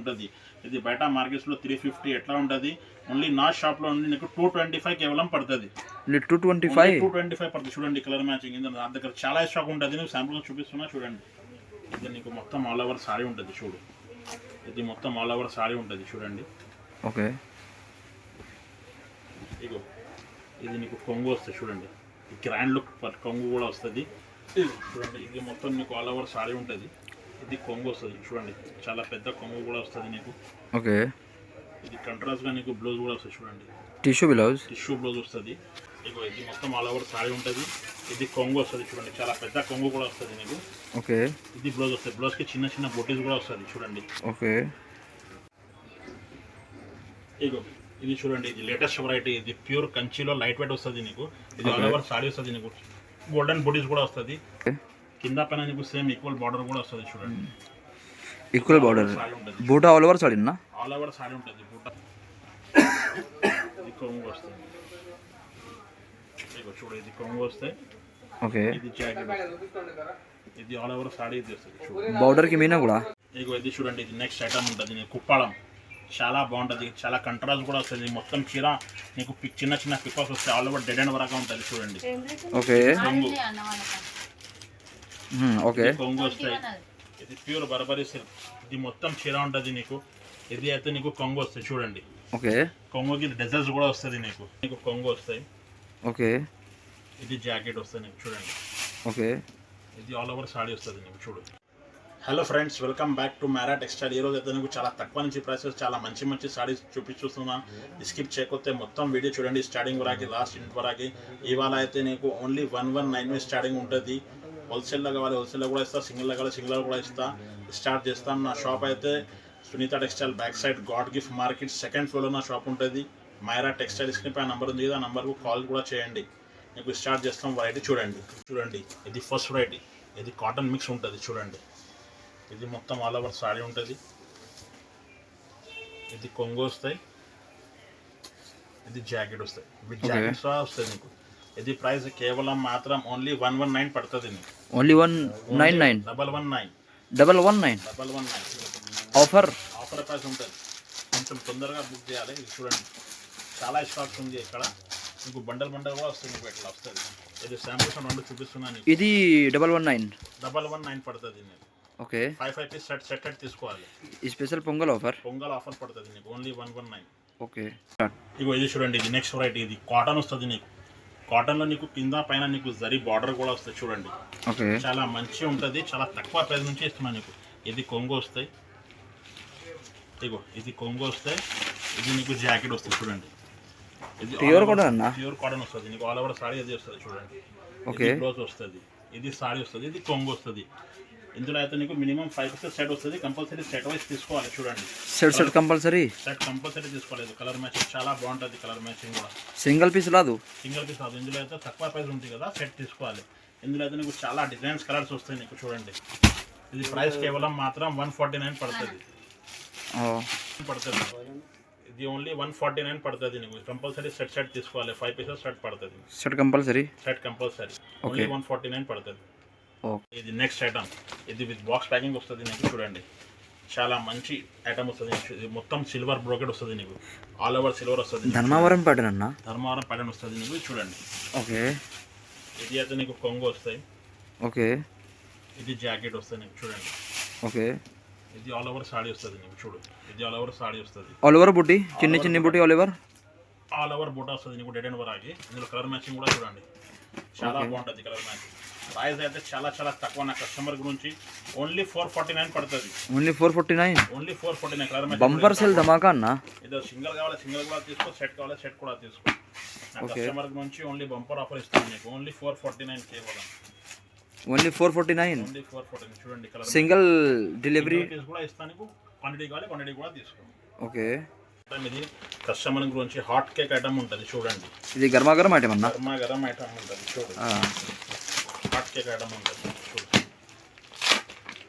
ఉంటుంది. ఇది బయట మార్కెట్స్లో 350 ఎట్లా ఉంటుంది, ఓన్లీ నా షాప్లో ఉంది నీకు 225 కేవలం పడుతుంది. 225 పడుతుంది. చూడండి కలర్ మ్యాచింగ్ నా దగ్గర చాలా స్టాక్ ఉంటుంది. నేను శాంపుల్గా చూపిస్తున్నా చూడండి. ఇది నీకు మొత్తం ఆల్ ఓవర్ సారీ ఉంటుంది. చూడు ఇది మొత్తం ఆల్ ఓవర్ సారీ ఉంటుంది చూడండి. ఓకే ఇగో ఇది నీకు కొంగు వస్తుంది చూడండి. ఈ గ్రాండ్ లుక్ కొంగు కూడా వస్తుంది చూడండి. ఇది మొత్తం నీకు ఆల్ ఓవర్ సారీ ఉంటుంది. ఇది కొంగు వస్తుంది చూడండి, చాలా పెద్ద కొంగు కూడా వస్తుంది నీకు. ఓకే ఇది కంట్రాస్ట్గా నీకు బ్లౌజ్ కూడా వస్తుంది చూడండి. టిష్యూ బ్లౌజ్ వస్తుంది. ఇగో ఇది మొత్తం ఆల్ ఓవర్ సారీ ఉంటుంది. ఇది కొంగు వస్తుంది చూడండి, చాలా పెద్ద కొంగు కూడా వస్తుంది నీకు. ఓకే ఇది బ్లౌజ్ వస్తుంది. బ్లౌజ్కి చిన్న చిన్న బొటీస్ కూడా వస్తుంది చూడండి. ఓకే ఇగో ఇది చూడండి, ఇది లేటెస్ట్ వెరైటీ. ఇది ప్యూర్ కంచిలో లైట్ వెయిట్ వస్తుంది నీకు. ఇది ఆల్ ఓవర్ సారీ వస్తుంది నీకు. గోల్డెన్ బొటీస్ కూడా వస్తుంది. కింద పైన నీకు సేమ్ ఈక్వల్ బార్డర్ కూడా వస్తుంది చూడండి. ఈక్వల్ బార్డర్ బూటా ఆల్ ఓవర్ సారీ నా ఆల్ ఓవర్ సారీ ఉంటుంది. బూటా ఇది కొంగు వస్తుంది. ఇగో చూడు ఇది కొంగు వస్తాయి. ఓకే ఇది జాకెట్, ఇది ఆల్ ఓవర్ సారీ ఇది వస్తుంది చూడు. బార్డర్ కి మీనా కూడా. ఇగో ఇది చూడండి, ఇది నెక్స్ట్ ఐటమ్ ఉంటుంది నీకు కుప్పాళం. చాలా బాగుంటుంది, చాలా కంట్రాస్ట్ కూడా వస్తుంది. మొత్తం చీర నీకు చిన్న చిన్న పికాస్ వస్తాయి. ఆల్ ఓవర్ డెడ్ అండ్ వరకు ఉంటుంది చూడండి. ఓకే ఓకే కొంగు వస్తాయి. ఇది ప్యూర్ బర్బరీ సిల్క్. ఇది మొత్తం చీర ఉంటుంది నీకు. ఇది అయితే నీకు కొంగు వస్తాయి చూడండి. ఓకే కొంగుకి డెజర్ట్స్ కూడా వస్తుంది నీకు. కొంగు వస్తాయి. ఓకే ఇది జాకెట్ వస్తుంది నీకు చూడండి. ఓకే ఇది ఆల్ ఓవర్ సారీ వస్తుంది నీకు చూడు. Hello friends, welcome back to మ్యారా టెక్స్టైల్. ఈరోజు అయితే నీకు చాలా తక్కువ నుంచి ప్రైసెస్, చాలా మంచి మంచి సారీస్ చూపిస్తున్నా. స్కిప్ చేయకపోతే మొత్తం వీడియో చూడండి స్టార్టింగ్ వరకు లాస్ట్ ఇంటి వరకు. ఇవాళ అయితే నీకు ఓన్లీ 119 స్టార్టింగ్ ఉంటుంది. హోల్సేల్లో కావాలి హోల్సేల్లో కూడా ఇస్తా, సింగిల్లో కావాలి సింగిల్లో కూడా ఇస్తా. స్టార్ట్ చేస్తాం. నా షాప్ అయితే Sunitha textile back side God Gift Market second ఫ్లోర్లో నా షాప్ ఉంటుంది. మైరా టెక్స్టైల్ స్క్రీన్ పై నెంబర్ ఉంది, ఆ నెంబర్కు కాల్ కూడా చేయండి. మీకు స్టార్ట్ చేస్తాం. వెరైటీ చూడండి ఇది ఫస్ట్ వెరైటీ. ఇది కాటన్ మిక్స్ ఉంటుంది చూడండి. ఇది మొత్తం ఆల్ ఓవర్ సారీ ఉంటుంది. ఇది కొంగు వస్తాయి. ఇది జాకెట్ వస్తాయి. విత్ జాకెట్ వస్తుంది నీకు. ఇది ప్రైస్ కేవలం మాత్రం ఓన్లీ 119 పడుతుంది నీకు. ఓన్లీ 199 119 ఆఫర్ ప్రైస్ ఉంటుంది. కొంచెం తొందరగా బుక్ చేయాలి. ఇది చూడండి చాలా స్టాక్స్ ఉంది ఇక్కడ. మీకు బండల్ కూడా వస్తుంది. మీకు ఎట్లా వస్తుంది. ఇది శాంపుల్స్ రెండు చూపిస్తున్నాను. ఇది 119 పడుతుంది నీకు. ఓకే 5 పీస్ సెట్ తీసుకోవాలి. ఈ స్పెషల్ పొంగల్ ఆఫర్ పడుతుంది నీకు ఓన్లీ 119. ఓకే ఇగో ఇది చూడండి, ఇది నెక్స్ట్ వెరైటీ. ఇది కాటన్ వస్తుంది నీకు. కాటన్లో నీకు కింద పైన నీకు జరీ బార్డర్ కూడా వస్తుంది చూడండి. ఓకే చాలా మంచిగా ఉంటుంది. చాలా తక్కువ ప్రైస్ నుంచి ఇస్తున్నాను నీకు. ఇది కొంగు వస్తాయి. ఇగో ఇది కొంగు వస్తాయి. ఇది నీకు జాకెట్ వస్తుంది చూడండి. ఇది ప్యూర్ కాటన్ వస్తుంది నీకు. ఆల్ ఓవర్ సారీ అది వస్తుంది చూడండి. ఓకే బ్లౌజ్ వస్తుంది. ఇది సారీ వస్తుంది. ఇది కొంగు వస్తుంది. ఇందులో అయితే నీకు మినిమం 5 పీసెస్ సెట్ వస్తుంది. కంపల్సరీ సెట్ వైజ్ తీసుకోవాలి చూడండి. సెట్ కంపల్సరీ తీసుకోవాలి. కలర్ మ్యాచింగ్ చాలా బాగుంటుంది. కలర్ మ్యాచింగ్ కూడా సింగిల్ పీస్ రాదు. ఇందులో అయితే తక్కువ ప్రైస్ ఉంది కదా, సెట్ తీసుకోవాలి. ఇందులో అయితే నీకు చాలా డిజైన్స్ కలర్స్ వస్తాయి నీకు చూడండి. ఇది ప్రైస్ కేవలం మాత్రం 149 పడుతుంది. ఇది ఓన్లీ 149 పడుతుంది నీకు. కంపల్సరీ సెట్ తీసుకోవాలి. 5 పీసెస్ సెట్ పడుతుంది. సెట్ కంపల్సరీ ఓన్లీ 149 పడుతుంది. ఇది నెక్స్ట్ ఐటమ్. ఇది విత్ బాక్స్ ప్యాకింగ్ వస్తుంది నీకు చూడండి. చాలా మంచి ఐటమ్ వస్తుంది. ఇది మొత్తం సిల్వర్ బ్రోకెట్ వస్తుంది నీకు. ఆల్ ఓవర్ సిల్వర్ వస్తుంది. ధర్మవరం ప్యాటర్న్ వస్తుంది నీకు చూడండి. ఓకే ఇది అయితే నీకు కొంగు వస్తాయి. ఓకే ఇది జాకెట్ వస్తుంది నీకు చూడండి. ఓకే ఇది ఆల్ ఓవర్ సారీ వస్తుంది నీకు చూడు. ఇది ఆల్ ఓవర్ సారీ వస్తుంది. ఆల్ ఓవర్ బుట్టి చిన్ని బుట్టి ఆల్ ఓవర్ బూటా వస్తుంది నీకు. డెడ్ అండ్ వరాకి. ఇందులో కలర్ మ్యాచింగ్ కూడా చూడండి. చాలా బాగుంటుంది కలర్ మ్యాచింగ్. ప్రైస్ అయితే చాలా చాలా తక్కువ. నా కస్టమర్ గురించి ఓన్లీ 449 పడుతుంది. Only 449 colour matching. Bumper sale ధమాకా అన్న. ఏదో సింగిల్ కావాలి సింగిల్ కూడా తీసుకో, సెట్ కావాలి సెట్ కూడా తీసుకో. నా కస్టమర్ గురించి ఓన్లీ బంపర్ ఆఫర్ ఇస్తాను నీకు. ఓన్లీ 449 కేవలం. ఓన్లీ 449 చూడండి. కలర్ సింగిల్ డెలివరీ కూడా ఇస్తాను నీకు. క్వాంటిటీ కావాలి క్వాంటిటీ కూడా తీసుకో. ఓకే ఇది కస్టమర్ గురించి హాట్ కేక్ ఐటమ్ ఉంటుంది చూడండి. ఇది గర్మాగరం ఐటమ్ అన్న. గరమ్ ఐటమ్ ఉంటుంది చూడు. హాట్ కేక్ ఐటమ్ ఉంటుంది చూడు.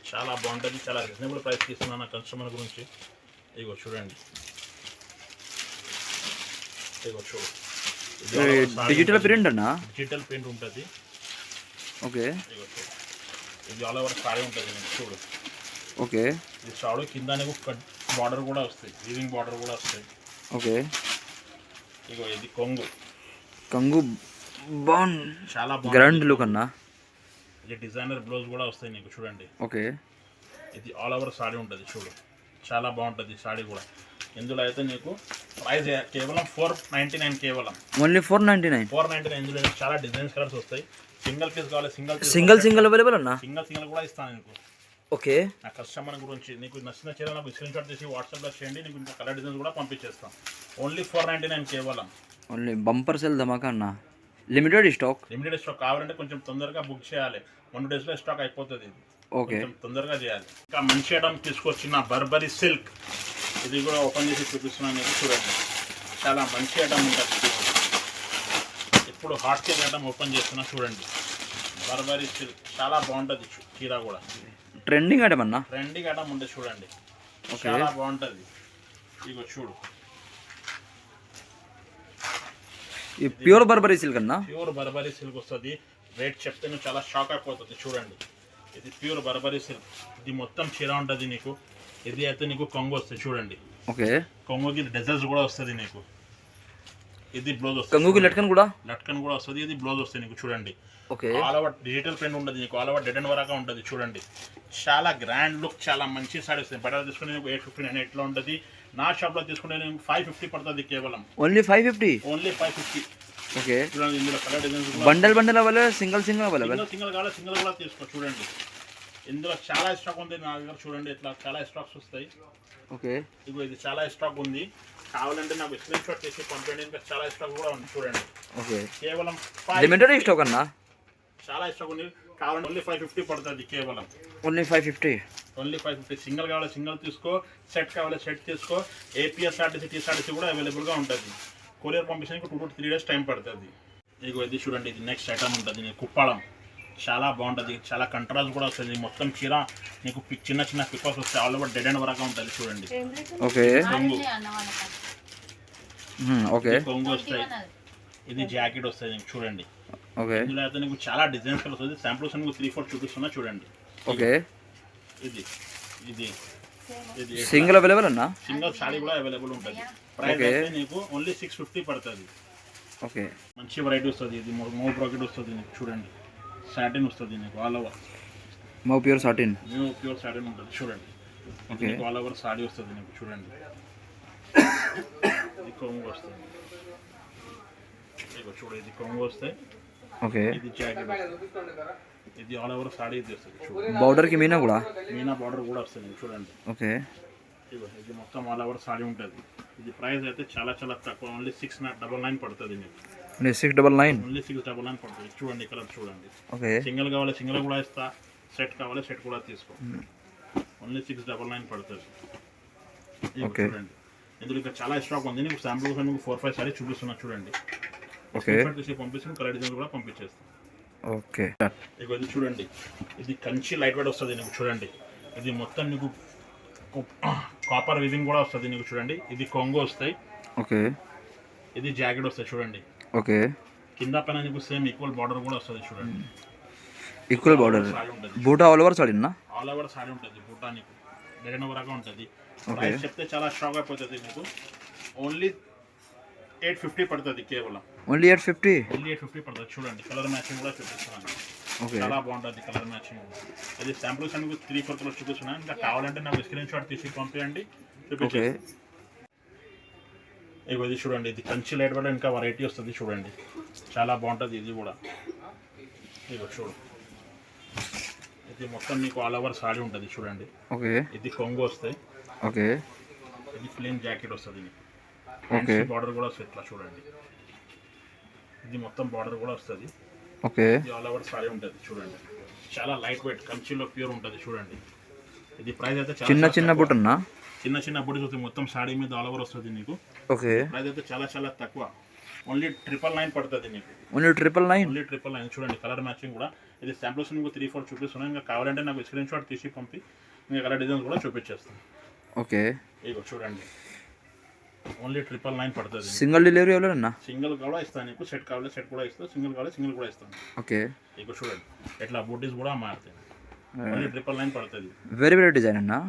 చాలా బాగుంటుంది. చాలా రీజనబుల్ ప్రైస్కి ఇస్తున్నాను నా కస్టమర్ గురించి. ఇగో చూడండి. చూడు. డిజిటల్ ప్రింట్ అన్న. డిజిటల్ ప్రింట్ ఉంటుంది. ఓకే ఇది ఆల్ ఓవర్ సారీ ఉంటుంది చూడు. ఓకే ఇది చాడు కింద నీకు బార్డర్ కూడా వస్తాయి, వీవింగ్ బార్డర్ కూడా వస్తాయి. ఓకే. ఇగో ఇది కొంగు కంగు బాగుంది, చాలా గ్రాండ్ లుక్ అన్న. ఇది డిజైనర్ బ్లౌజ్ కూడా వస్తాయి నీకు చూడండి. ఓకే. ఇది ఆల్ ఓవర్ సాడీ ఉంటుంది చూడు, చాలా బాగుంటుంది సాడీ కూడా. ఇందులో అయితే నీకు ప్రైస్ కేవలం 499, కేవలం ఓన్లీ 499. 499. ఇందులో చాలా డిజైన్స్ కలర్స్ వస్తాయి. సింగిల్ పీస్ కావాలి, సింగిల్ అవైలబుల్ అన్న. సింగిల్ కూడా ఇస్తాను నీకు. ఓకే. నా కస్టమర్ గురించి నీకు నచ్చిన చీర నాకు స్క్రీన్ షాట్ తీసి వాట్సాప్లో చేయండి, నీకు ఇంకా కలర్ డిజైన్స్ కూడా పంపించేస్తాం. ఓన్లీ 499 కేవలం. ఓన్లీ బంపర్ సెల్ ధమాకా అన్న. లిమిటెడ్ స్టాక్ కావాలంటే కొంచెం తొందరగా బుక్ చేయాలి, 1 డేస్లో స్టాక్ అయిపోతుంది. ఓకే. కొంచెం తొందరగా చేయాలి. ఇంకా మంచి ఐటమ్ తీసుకొచ్చిన బర్బరీ సిల్క్, ఇది కూడా ఓపెన్ చేసి చూపిస్తున్నాను నీకు చూడండి. చాలా మంచి ఐటమ్ ఉంటుంది. ఇప్పుడు హాట్ కేక్ ఐటమ్ ఓపెన్ చేస్తున్నా చూడండి. బర్బరీ సిల్క్ చాలా బాగుంటుంది చీర కూడా. ట్రెండింగ్ ఐటమ్ అన్న. ట్రెండింగ్ ఐటమ్ ఉంటుంది చూడండి, చాలా బాగుంటుంది. ఇగో చూడు, ఈ ప్యూర్ బర్బరీ సిల్క్ అన్న. ప్యూర్ బర్బరీ సిల్క్ వస్తుంది. రేట్ చెప్తే నువ్వు చాలా షాక్ అయిపోతుంది చూడండి. ఇది ప్యూర్ బర్బరీ సిల్క్, ఇది మొత్తం చీర ఉంటుంది నీకు. ఇది అయితే నీకు కొంగు వస్తుంది చూడండి. ఓకే. కొంగుకి డిజైన్స్ కూడా వస్తుంది నీకు. ఇది బ్లౌజ్ వస్తుంది, కంగుకి లట్కన్ కూడా వస్తుంది. ఇది బ్లౌజ్ వస్తుంది నీకు చూడండి. Okay. All over digital print ఉంటుంది నీకు, ఆల్ ఓవర్ డెడ్ వరకు ఉంటుంది చూడండి. చాలా గ్రాండ్ లుక్, చాలా మంచి సారీ వస్తుంది. బయట తీసుకుని నీకు 859 ఎట్లా ఉంటుంది. నా షాప్లో తీసుకుంటే నీకు 550 పడుతుంది కేవలం. ఓన్లీ 550. ఓన్లీ 550. ఓకే. చూడండి, ఇందులో colour designs bundle available, single available. Single కావాలి, సింగిల్ కూడా తీసుకో చూడండి. ఇందులో చాలా స్టాక్ ఉంది నా దగ్గర చూడండి. ఇట్లా చాలా స్టాక్స్ వస్తాయి. ఓకే. ఇగో ఇది చాలా స్టాక్ ఉంది, కావాలంటే నాకు స్క్రీన్ షాట్ చేసి పంపండి. ఇంకా చాలా స్టాక్ కూడా ఉంది చూడండి. ఓకే. కేవలం లిమిటెడ్ స్టాక్ అన్న. చాలా స్టాక్ ఉంది, కావాలంటే ఓన్లీ 550 పడుతుంది కేవలం. ఓన్లీ 550. ఓన్లీ 550. సింగిల్ కావాలి సింగిల్ తీసుకో, సెట్ కావాలి సెట్ తీసుకో. ఏపీఎస్ఆర్టీసీ టీఎస్ఆర్టీసీ కూడా అవైలబుల్గా ఉంటుంది. కొరియర్ పంపించడానికి 2 to 3 days టైం పడుతుంది. ఇగో ఇది చూడండి, ఇది నెక్స్ట్ ఐటమ్ ఉంటుంది నీకు కుప్పాళం. చాలా బాగుంటుంది, చాలా కంట్రాస్ట్ కూడా వస్తుంది. మొత్తం చీర నీకు చిన్న చిన్న పికాస్ వస్తాయి, ఆల్ ఓవర్ డెడ్ అండ్ వరకు ఉంటుంది చూడండి. ఓకే. కొంగు, ఓకే. కొంగు వస్తాయి. ఇది జాకెట్ వస్తుంది నీకు చూడండి. ఓకే. ఇందులో అయితే నీకు చాలా డిజైన్స్ వస్తుంది. శాంపుల్స్ నీకు 3-4 చూపిస్తున్నా చూడండి. ఓకే. ఇది ఇది ఇది సింగిల్ అవైలబుల్ అన్న. సింగిల్ సారీ కూడా అవైలబుల్ ఉంటుంది. ప్రైస్ అయితే నీకు ఓన్లీ 650 పడుతుంది. ఓకే. మంచి వెరైటీ వస్తుంది. ఇది మో బ్రాకెట్ వస్తుంది నీకు చూడండి. సాటిన్ వస్తుంది నీకు ఆల్ ఓవర్. మో ప్యూర్ సాటిన్. ప్యూర్ సాటిన్ ఉంటుంది చూడండి. ఓకే. ఆల్ ఓవర్ సారీ వస్తుంది నీకు చూడండి. ఇది కొంగు వస్తుంది. ఇగో చూడు, ఇది కొంగు వస్తాయి. ఓకే. ఇది జాకెట్ వస్తుంది. ఇది ఆల్ ఓవర్ సారీ ఇది వస్తుంది చూడండి. బార్డర్ కి మీనా బార్డర్ కూడా వస్తుంది నీకు చూడండి. ఓకే. ఇగో ఇది మొత్తం ఆల్ ఓవర్ సారీ ఉంటుంది. ఇది ప్రైస్ అయితే చాలా చాలా తక్కువ, ఓన్లీ 699 పడుతుంది నీకు. 699. ఓన్లీ 699 పడుతుంది. చూడండి కలర్ చూడండి. ఓకే. సింగిల్ కావాలి సింగిల్ కూడా ఇస్తా, సెట్ కావాలి సెట్ కూడా తీసుకో. ఓన్లీ 699 పడుతుంది. ఓకే. చూడండి, ఇందులో ఇంకా చాలా స్టాక్ ఉంది. నీకు శాంపుల్ మీకు 4-5 సారీ చూపిస్తున్నా చూడండి. ఓకే. పంపిస్తాను, కలర్ డిజైన్ కూడా పంపించేస్తాను. ఓకే. ఇక ఇది చూడండి, ఇది కంచి లైట్ వెయిట్ వస్తుంది నీకు చూడండి. ఇది మొత్తం నీకు కాపర్ వివింగ్ కూడా వస్తుంది నీకు చూడండి. ఇది కొంగు వస్తాయి. ఓకే. ఇది జాకెట్ వస్తాయి చూడండి. ఓకే. కింద పైన నీకు సేమ్ ఈక్వల్ బార్డర్ కూడా వస్తుంది చూడండి. ఈక్వల్ బార్డర్, బూటా all over sorry. All over sorry ఉంటుంది. బూటా నీకు డెడన్ వరకు ఉంటుంది. ప్రైస్ చెప్తే చాలా స్ట్రాంగ్ అయిపోతుంది నీకు. ఓన్లీ 850 పడుతుంది కేవలం. ఓన్లీ 850. ఓన్లీ 850 పడుతుంది చూడండి. కలర్ మ్యాచింగ్ కూడా చూపిస్తున్నాను. ఓకే. చాలా బాగుంటుంది కలర్ మ్యాచింగ్. ఇది శాంపుల్స్ మీకు 3-4 కలర్స్ చూపిస్తున్నాను. ఇంకా కావాలంటే నాకు స్క్రీన్ షాట్ తీసి పంపించండి, చూపించండి. ఇగో ఇది చూడండి, ఇది కంచి లైట్ వెయిట్ ఇంకా వెరైటీ వస్తుంది చూడండి. చాలా బాగుంటుంది ఇది కూడా. ఇగో చూడు, ఇది మొత్తం మీకు ఆల్ ఓవర్ సారీ ఉంటుంది చూడండి. ఓకే. ఇది కొంగు వస్తాయి. ఓకే. ఇది ప్లెయిన్ జాకెట్ వస్తుంది మీకు. ఓకే. బార్డర్ కూడా వస్తుంది ఇట్లా చూడండి. ఇది మొత్తం బార్డర్ కూడా వస్తుంది. ఓకే. ఇది ఆల్ ఓవర్ సారీ ఉంటుంది చూడండి. చాలా లైట్ వెయిట్, కంచిలో ప్యూర్ ఉంటుంది చూడండి. ఇది ప్రైస్ అయితే చిన్న చిన్న బుట్టన్నా, చిన్న చిన్న బుట్టీస్ వస్తుంది. మొత్తం సారీ మీద ఆల్ ఓవర్ వస్తుంది నీకు. ఓకే. ప్రైస్ అయితే చాలా చాలా తక్కువ, ఓన్లీ 999 పడుతుంది నీకు. ఓన్లీ 999. ఓన్లీ 999 చూడండి. కలర్ మ్యాచింగ్ కూడా. ఇది శాంపుల్స్ మీకు 3-4 చూపిస్తున్నాను. ఇంకా కావాలంటే నాకు స్క్రీన్ షాట్ తీసి పంపి ఇంకా కలర్ డిజైన్స్ కూడా చూపించేస్తాను. ఓకే. ఇగో చూడండి, ఓన్లీ 999 పడుతుంది. సింగిల్ డెలివరీ ఎవరన్నా? సింగిల్ కూడా ఇస్తాను నీకు, సెట్ కావాలి సెట్ కూడా ఇస్తాను, సింగిల్ కావాలి సింగిల్ కూడా ఇస్తాను. ఓకే. ఇక చూడండి, ఎట్లా బూటీస్ కూడా మారుతాయి. ఓన్లీ 999 పడుతుంది. వెరీ వెరీ డిజైన్ అన్నా.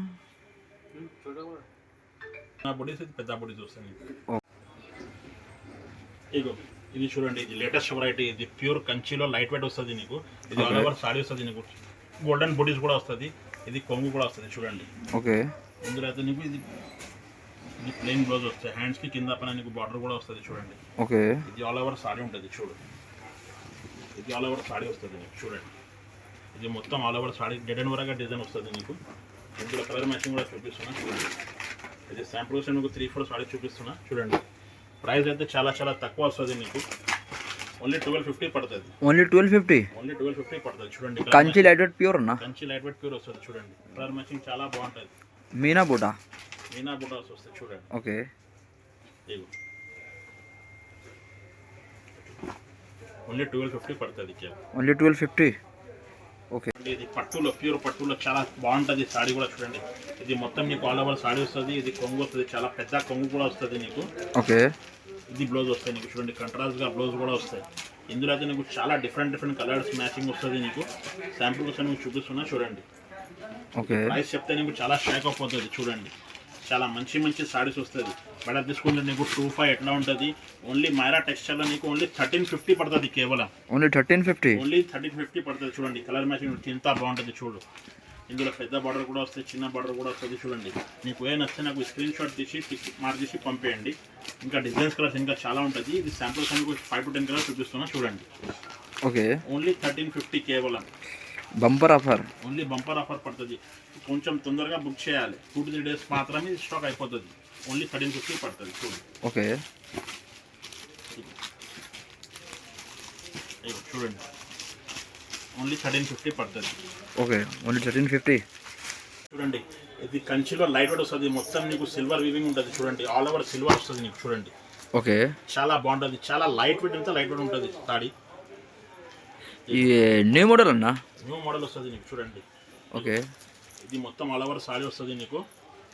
చిన్న బుడీస్ ఇది పెద్ద బుడీస్ వస్తాయి ఓ. ఇగో ఇది చూడండి, ఇది లేటెస్ట్ వెరైటీ, ఇది ప్యూర్ కంచిలో లైట్ వెయిట్ వస్తుంది నీకు. ఇది ఆల్ ఓవర్ సాడీ వస్తుంది నీకు, గోల్డెన్ బుడీస్ కూడా వస్తుంది, ఇది కొంగు కూడా వస్తుంది చూడండి. ఓకే. ఇందులో అయితే నీకు ఇది ప్లెయిన్ బ్లౌజ్ వస్తాయి, హ్యాండ్స్ కి కింద పైన నీకు బార్డర్ కూడా వస్తుంది చూడండి. ఓకే. ఇది ఆల్ ఓవర్ సాడీ ఉంటుంది చూడు, ఇది ఆల్ ఓవర్ సాడీ వస్తుంది నీకు చూడండి. ఇది మొత్తం ఆల్ ఓవర్ సాడీ డెడ్ అండ్ వరగా డిజైన్ వస్తుంది నీకు. ఇందులో కలర్ మ్యాచింగ్ కూడా చూపిస్తున్నా చూడండి. ఇది శాంపుల్స్ నీకు 3-4 సాడీ చూపిస్తున్నా చూడండి. ప్రైస్ అయితే చాలా చాలా తక్కువ వస్తుంది నీకు, ఓన్లీ 1250 పడుతుంది. ఓన్లీ 1250. ఓన్లీ 1250 పడుతుంది చూడండి. కంచి లైట్ వెయిట్ ప్యూర్ అన్న. కంచి లైట్ వెయిట్ ప్యూర్ వస్తుంది చూడండి. కలర్ మ్యాచింగ్ చాలా బాగుంటుంది. మీనా బూటా. మీనా బుటాస్ వస్తాయి చూడండి. ఓకే. ఇగో ఓన్లీ 1250 పడుతుంది కేవలం. ఓన్లీ 1250. ఓకే. ఇది పట్టులో ప్యూర్ పట్టులో చాలా బాగుంటుంది సాడీ కూడా చూడండి. ఇది మొత్తం నీకు ఆల్ ఓవర్ సాడీ వస్తుంది, ఇది కొంగు వస్తుంది, చాలా పెద్ద కొంగు కూడా వస్తుంది నీకు. ఓకే. ఇది బ్లౌజ్ వస్తాయి నీకు చూడండి, కంట్రాస్ట్గా బ్లౌజ్ కూడా వస్తాయి. ఇందులో అయితే నీకు చాలా డిఫరెంట్ కలర్స్ మ్యాచింగ్ వస్తుంది నీకు. శాంపుల్ కోసం నీకు చూపిస్తున్నా చూడండి. ఓకే. ప్రైస్ చెప్తే నీకు చాలా షాక్ అయిపోతుంది చూడండి. చాలా మంచి సారీస్ వస్తుంది. బట్ అది తీసుకుంటే నీకు 25 ఎట్లా ఉంటుంది. ఓన్లీ మైరా టెక్స్టైల్లో నీకు ఓన్లీ 1350 పడుతుంది కేవలం. ఓన్లీ 1350. ఓన్లీ 1350 పడుతుంది చూడండి. కలర్ మ్యాచింగ్ ఎంత బాగుంటుంది చూడు. ఇందులో పెద్ద బార్డర్ కూడా వస్తుంది, చిన్న బార్డర్ కూడా వస్తుంది చూడండి. నీకు ఏ నచ్చితే నాకు స్క్రీన్ షాట్ తీసి మార్క్ చేసి పంపేయండి. ఇంకా డిజైన్స్ కలర్స్ ఇంకా చాలా ఉంటుంది. ఇది శాంపుల్స్ అన్ని 5 to 10 కలర్స్ చూపిస్తున్నా చూడండి. ఓకే. ఓన్లీ 1350 కేవలం. Bumper offer. Only bumper offer పడుతుంది. కొంచెం తొందరగా బుక్ చేయాలి, 2 to 3 days మాత్రమే స్టాక్ అయిపోతుంది. ఓన్లీ 1350 పడుతుంది చూడు. ఓకే. చూడండి ఓన్లీ 1350 పడుతుంది. ఓకే. ఓన్లీ 1350. చూడండి ఇది కంచిలో లైట్ వెయిట్ వస్తుంది, మొత్తం నీకు సిల్వర్ వీవింగ్ ఉంటుంది చూడండి. ఆల్ ఓవర్ సిల్వర్ వస్తుంది నీకు చూడండి. ఓకే. చాలా బాగుంటుంది, చాలా లైట్ వెయిట్ అంతా లైట్ వెయిట్ ఉంటుంది సాడీ. ఈ న్యూ మోడల్ అన్న. న్యూ మోడల్ వస్తుంది నీకు చూడండి. ఓకే. ఇది మొత్తం ఆల్ ఓవర్ సాడీ వస్తుంది నీకు.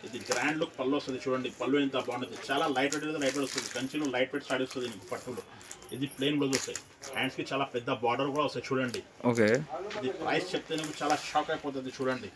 ఇది గ్రాండ్ లుక్ పళ్ళు వస్తుంది చూడండి. పళ్ళు ఎంత బాగుంటుంది, చాలా లైట్ వెయిట్ లైట్ వెయిట్ వస్తుంది. కంచిలో లైట్ వెయిట్ సాడీ వస్తుంది నీకు పట్టులో. ఇది ప్లెయిన్ బ్లౌజ్ వస్తాయి, హ్యాండ్స్కి చాలా పెద్ద బార్డర్ కూడా వస్తాయి చూడండి. ఓకే. ఇది ప్రైస్ చెప్తే నీకు చాలా షాక్ అయిపోతుంది చూడండి.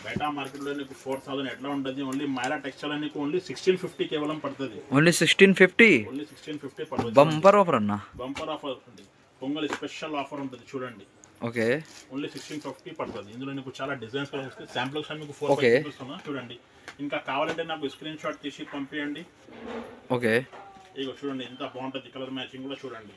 బయట మార్కెట్లో నీకు 4000 ఎట్లా ఉంటుంది. ఓన్లీ మైరా టెక్స్టైల్ నీకు ఓన్లీ 1650 కేవలం పడుతుంది. ఓన్లీ 1650. ఓన్లీ 1650 పడుతుంది. బంపర్ ఆఫర్ అన్న. బంపర్ ఆఫర్ ఉంటుంది, పొంగల్ స్పెషల్ ఆఫర్ ఉంటుంది చూడండి. ఓకే. ఓన్లీ 1650 పడుతుంది. ఇందులో నీకు చాలా డిజైన్స్ కూడా వస్తాయి. శాంపుల్స్ మీకు 4 ఓకే. చూపిస్తున్నా చూడండి. ఇంకా కావాలంటే నాకు స్క్రీన్ షాట్ తీసి పంపించండి. ఓకే. ఇగో చూడండి ఎంత బాగుంటుంది, కలర్ మ్యాచింగ్ కూడా చూడండి.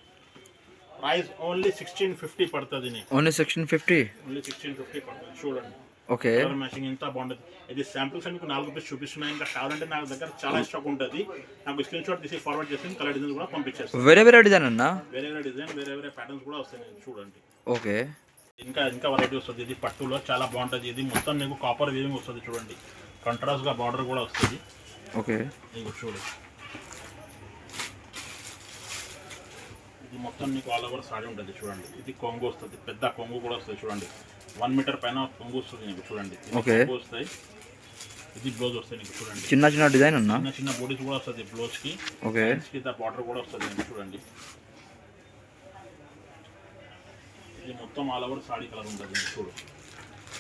ప్రైస్ ఓన్లీ 1650 పడుతుంది నీకు. ఓన్లీ 1650. ఓన్లీ 1650 పడుతుంది చూడండి. ఓకే. కలర్ మ్యాచింగ్ ఎంత బాగుంటుంది. ఇది శాంపుల్స్ మీకు 4 పీస్ చూపిస్తున్నాయి. ఇంకా కావాలంటే నా దగ్గర చాలా స్టాక్ ఉంటుంది. నాకు స్క్రీన్ షాట్ తీసి ఫార్వర్డ్ చేసి కలర్ డిజైన్ కూడా పంపించేస్తాను. వేరే డిజైన్ అన్న. వేరే డిజైన్ వేరే ప్యాటర్న్స్ కూడా వస్తాయి చూడండి. ఓకే. ఇంకా వెరైటీ వస్తుంది. ఇది పట్టులో చాలా బాగుంటుంది. ఇది మొత్తం నీకు కాపర్ వీవింగ్ వస్తుంది చూడండి. కంట్రాస్ట్గా బార్డర్ కూడా వస్తుంది. ఓకే. నీకు చూడు, ఇది మొత్తం నీకు ఆల్ ఓవర్ సాడీ ఉంటుంది చూడండి. ఇది కొంగు వస్తుంది, పెద్ద కొంగు కూడా వస్తుంది చూడండి. 1 మీటర్ పైన కొంగు వస్తుంది నీకు చూడండి. ఓకే. కొంగు వస్తాయి. ఇది బ్లౌజ్ వస్తాయి నీకు చూడండి. చిన్న డిజైన్ అన్న. చిన్న బోడీస్ కూడా వస్తుంది బ్లౌజ్కి. ఓకే. బార్డర్ కూడా వస్తుంది నీకు చూడండి. ఇది మొత్తం ఆల్ ఓవర్ సాడీ కలర్ ఉంటుంది నీకు చూడు.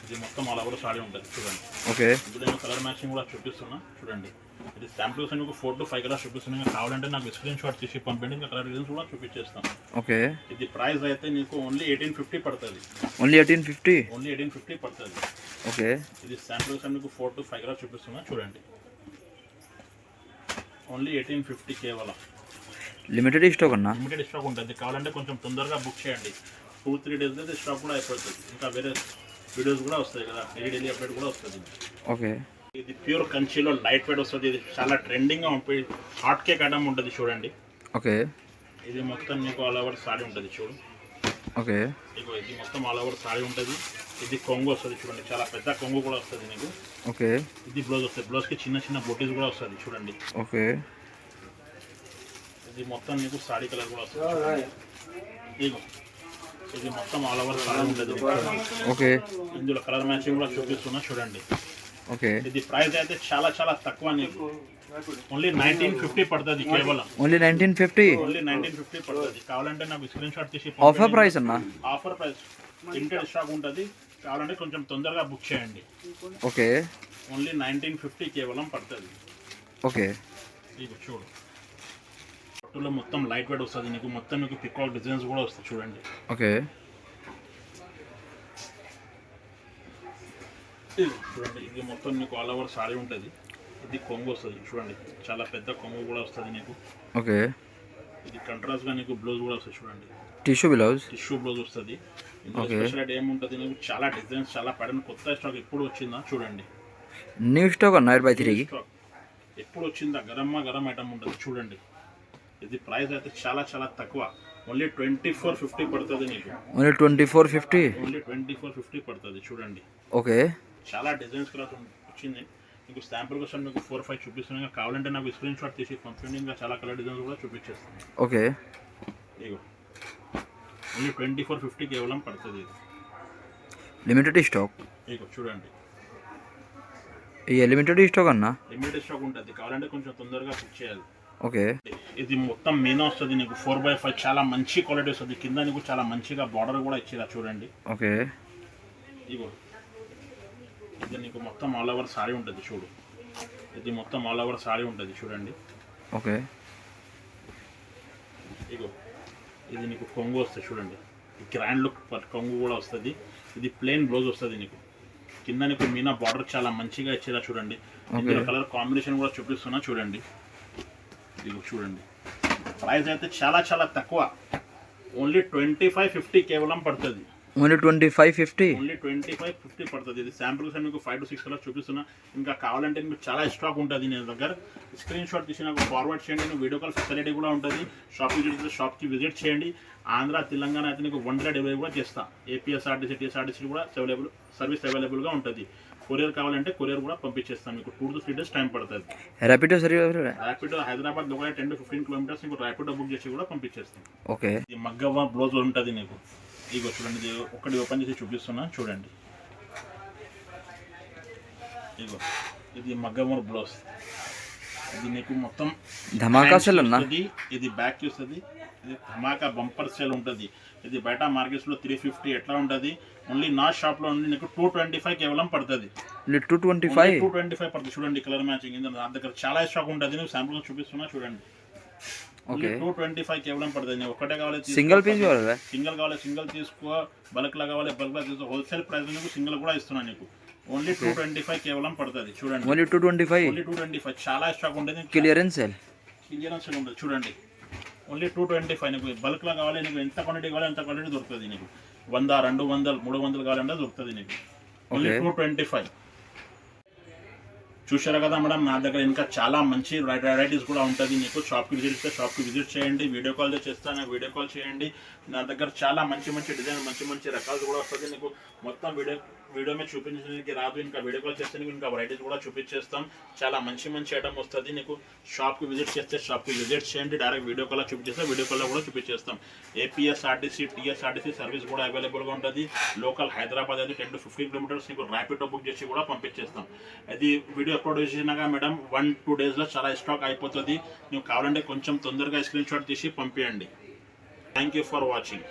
ఇది మొత్తం ఆల్ ఓవర్ సాడీ ఉంటుంది చూడండి. ఓకే. ఇందులో నేను కలర్ మ్యాచింగ్ కూడా చూపిస్తున్నా చూడండి. ఇది శాంపుల్స్ మీకు 4 to 5 కలర్స్ చూపిస్తున్నాయి. కావాలంటే నాకు స్క్రీన్ షాట్ తీసి పంపిండి, ఇంకా కలర్ డిజైన్స్ కూడా చూపించేస్తాను. ఓకే. ఇది ప్రైస్ అయితే నీకు ఓన్లీ 1850 పడుతుంది. ఓన్లీ 1850. ఓన్లీ 1850 పడుతుంది. ఓకే. ఇది శాంపుల్స్ మీకు 4 to 5 కలర్స్ చూపిస్తున్నా చూడండి. ఓన్లీ 1850 కేవలం. లిమిటెడ్ స్టాక్ అన్న. లిమిటెడ్ స్టాక్ ఉంటుంది. కావాలంటే కొంచెం తొందరగా బుక్ చేయండి. 2-3 days అయితే స్టాక్ కూడా అయిపోతుంది. ఇంకా వేరే వీడియోస్ కూడా వస్తాయి కదా, డైలీ అప్డేట్ కూడా వస్తుంది. ఓకే. ఇది ప్యూర్ కంచిలో లైట్ వెయిట్ వస్తుంది. ఇది చాలా ట్రెండింగ్గా ఉంటుంది. హాట్ కేక్ ఐటమ్ ఉంటుంది చూడండి. ఓకే. ఇది మొత్తం మీకు ఆల్ ఓవర్ సాడీ ఉంటుంది చూడు. ఓకే. ఇగో ఇది మొత్తం ఆల్ ఓవర్ సాడీ ఉంటుంది. ఇది కొంగు వస్తుంది చూడండి, చాలా పెద్ద కొంగు కూడా వస్తుంది నీకు. ఓకే. ఇది బ్లౌజ్ వస్తుంది, బ్లౌజ్కి చిన్న బొటీస్ కూడా వస్తుంది చూడండి. ఓకే. ఇది మొత్తం నీకు సాడీ కలర్ కూడా వస్తుంది. ఇగో ఇది మొత్తం ఆల్ ఓవర్ సాడీ ఉంటుంది. ఓకే. ఇందులో కలర్ మ్యాచింగ్ కూడా చూపిస్తున్నా చూడండి. ఓకే. ఇది ప్రైస్ అయితే చాలా తక్కువ నీకు. ఓన్లీ 1950 పడుతుంది కేవలం. ఓన్లీ 1950. ఓన్లీ 1950 పడుతుంది. కావాలంటే నాకు స్క్రీన్ షాట్ తీసి ఆఫర్ ప్రైస్ అన్న. ఆఫర్ ప్రైస్, లిమిటెడ్ స్టాక్ ఉంటుంది. కావాలంటే కొంచెం తొందరగా బుక్ చేయండి. ఓకే. ఓన్లీ 1950 కేవలం పడుతుంది. ఓకే ఇక చూడు పట్టులో మొత్తం లైట్ వెయిట్ వస్తుంది నీకు, మొత్తం నీకు పికాక్ డిజైన్స్ కూడా వస్తాయి చూడండి. ఓకే ఇది చూడండి, ఇది మొత్తం నీకు ఆల్ ఓవర్ సారీ ఉంటుంది. ఇది కొంగు వస్తుంది చూడండి, చాలా పెద్ద కొంగు కూడా వస్తుంది నీకు. ఓకే ఇది కంట్రాస్ట్గా నీకు బ్లౌజ్ కూడా వస్తుంది చూడండి, టిష్యూ బ్లౌజ్. టిష్యూ బ్లౌజ్ వస్తుంది. ఇందులో Okay. స్పెషాలిటీ ఏముంటుంది నీకు, చాలా డిజైన్స్, చాలా ప్యాటర్న్, కొత్త స్టాక్ ఎప్పుడు వచ్చిందా చూడండి. న్యూ స్టాక్ అన్న 8x3కి. స్టాక్ ఎప్పుడు వచ్చిందా, గరం ఐటమ్ ఉంటుంది చూడండి. ఇది ప్రైస్ అయితే చాలా చాలా తక్కువ, ఓన్లీ 2450 పడుతుంది నీకు. ఓన్లీ 2450. ఓన్లీ 2450 పడుతుంది చూడండి. ఓకే చాలా డిజైన్స్ కూడా వచ్చింది మీకు. శాంపుల్ కోసం మీకు 4-5 చూపిస్తున్నాను, కావాలంటే నాకు స్క్రీన్ షాట్ తీసి పంపించండి, ఇంకా చాలా కలర్ డిజైన్స్ కూడా చూపించేస్తాను. ఓకే ఇగో ఓన్లీ 2450 కేవలం పడుతుంది ఇది. Limited stock. ఇగో చూడండి, ఈ లిమిటెడ్ స్టాక్ అన్న. లిమిటెడ్ స్టాక్ ఉంటుంది, కావాలంటే కొంచెం తొందరగా బుక్ చేయాలి. ఓకే ఇది మొత్తం మీనా వస్తుంది నీకు, 4x5, చాలా మంచి క్వాలిటీ వస్తుంది. కింద నీకు చాలా మంచిగా బార్డర్ కూడా ఇచ్చిరా చూడండి. ఓకే ఇగో ఇది నీకు మొత్తం ఆల్ ఓవర్ సారీ ఉంటుంది చూడు, ఇది మొత్తం ఆల్ ఓవర్ సారీ ఉంటుంది చూడండి. ఓకే ఇగో ఇది నీకు కొంగు వస్తుంది చూడండి, ఈ గ్రాండ్ లుక్ కొంగు కూడా వస్తుంది. ఇది ప్లెయిన్ బ్లౌజ్ వస్తుంది నీకు, కింద నీకు మీనా బార్డర్ చాలా మంచిగా ఇచ్చిరా చూడండి. ఇందులో కలర్ కాంబినేషన్ కూడా చూపిస్తున్నా చూడండి. ఇగో చూడండి, ప్రైస్ అయితే చాలా చాలా తక్కువ, ఓన్లీ 2550 కేవలం పడుతుంది. ఓన్లీ 2550. ఓన్లీ 2550 పడుతుంది. ఇది శాంపుల్స్ మీకు 5 to 6 కలర్స్ చూపిస్తున్నా, ఇంకా కావాలంటే మీకు చాలా స్టాక్ ఉంటుంది నేను దగ్గర. స్క్రీన్ షాట్ తీసి నాకు ఫార్వర్డ్ చేయండి, నేను వీడియో కాల్ ఫెసిలిటీ కూడా ఉంటుంది. షాప్కి విజిట్ చేయండి. ఆంధ్ర తెలంగాణ అయితే నీకు 1 day డెలివరీ కూడా చేస్తాను. ఏపీఎస్ఆర్టీసీ టీఎస్ఆర్టీసీ కూడా సర్వీస్ అవైలబుల్గా ఉంటుంది. కొరియర్ కావాలంటే కొరియర్ కూడా పంపించేస్తాను మీకు. 2 to 3 days టైం పడుతుంది. ర్యాపిడో సర్వీస్. ర్యాపిడో హైదరాబాద్ లోపల 10 to 15 kilometers నీకు ర్యాపిడో బుక్ చేసి కూడా పంపించేస్తాను. ఓకే ఇది మగ్గవ బ్లౌజ్ ఉంటుంది నీకు. ఇగో చూడండి, ఇది ఒకటి ఓపెన్ చేసి చూపిస్తున్నా చూడండి. ఇగో ఇది మగ్గవ బ్లౌజ్, ఇది నీకు మొత్తం ధమాకా సెల్ అన్న. ఇది బ్యాక్ వస్తుంది, ఇది ధమాకా బంపర్ సేల్ ఉంటుంది. ఇది బయట మార్కెట్స్లో 350 ఎట్లా ఉంటుంది, ఓన్లీ నా షాప్లో ఉంది నీకు 225 కేవలం పడుతుంది. 225. 225 పడుతుంది చూడండి. కలర్ మ్యాచింగ్ నా దగ్గర చాలా స్టాక్ ఉంటుంది, నేను శాంపుల్ చూపిస్తున్నా చూడండి. ఓకే 225 కేవలం పడుతుంది. నేను ఒకటే కావాలి సింగిల్ పీస్ కావాలా? సింగిల్ కావాలి సింగిల్ తీసుకో, బల్క్లా కావాలి బల్క్లా తీసుకో. హోల్సేల్ ప్రైస్ నీకు సింగిల్ కూడా ఇస్తున్నాను నీకు. ఓన్లీ 225 కేవలం పడుతుంది చూడండి. ఓన్లీ 225. ఓన్లీ 225, చాలా స్టాక్ ఉంటుంది. Clearance sale. క్లియరెన్స్ సేల్ ఉంటుంది చూడండి. ఓన్లీ 225 నీకు బల్క్లో కావాలి, నీకు ఎంత క్వాంటిటీ కావాలి అంత క్వాంటిటీ దొరుకుతుంది నీకు. 100, 200, 300 కావాలంటే దొరుకుతుంది నీకు. ఓన్లీ 225. చూసారా కదా మేడం, నా దగ్గర ఇంకా చాలా మంచి వెరైటీస్ కూడా ఉంటుంది. నీకు షాప్కి విజిట్ చేస్తే షాప్కి విజిట్ చేయండి, వీడియో కాల్ చేస్తాను, వీడియో కాల్ చేయండి. నా దగ్గర చాలా మంచి మంచి డిజైన్, మంచి మంచి రకాలు కూడా వస్తుంది నీకు. మొత్తం వీడియో మీద చూపించడానికి రాదు, ఇంకా వీడియో కాల్ చేస్తే నీకు ఇంకా వెరైటీస్ కూడా చూపించేస్తాం. చాలా మంచి మంచి ఐటమ్ వస్తుంది నీకు. షాప్కి విజిట్ చేస్తే షాప్కి విజిట్ చేయండి, డైరెక్ట్ వీడియో కాల్ చూపించేస్తే వీడియో కాల్లో కూడా చూపించేస్తాం. ఏపీఎస్ఆర్టీసీ టీఎస్ఆర్టీసీ సర్వీస్ కూడా అవైలబుల్గా ఉంటుంది. లోకల్ హైదరాబాద్ అయితే 10 to 15 kilometers నీకు ర్యాపిడో బుక్ చేసి కూడా పంపించేస్తాం. అది వీడియో అప్లోడ్ చేసినాక మేడం 1-2 daysలో చాలా స్టాక్ అయిపోతుంది. నువ్వు కావాలంటే కొంచెం తొందరగా స్క్రీన్ షాట్ తీసి పంపించండి. Thank you for watching.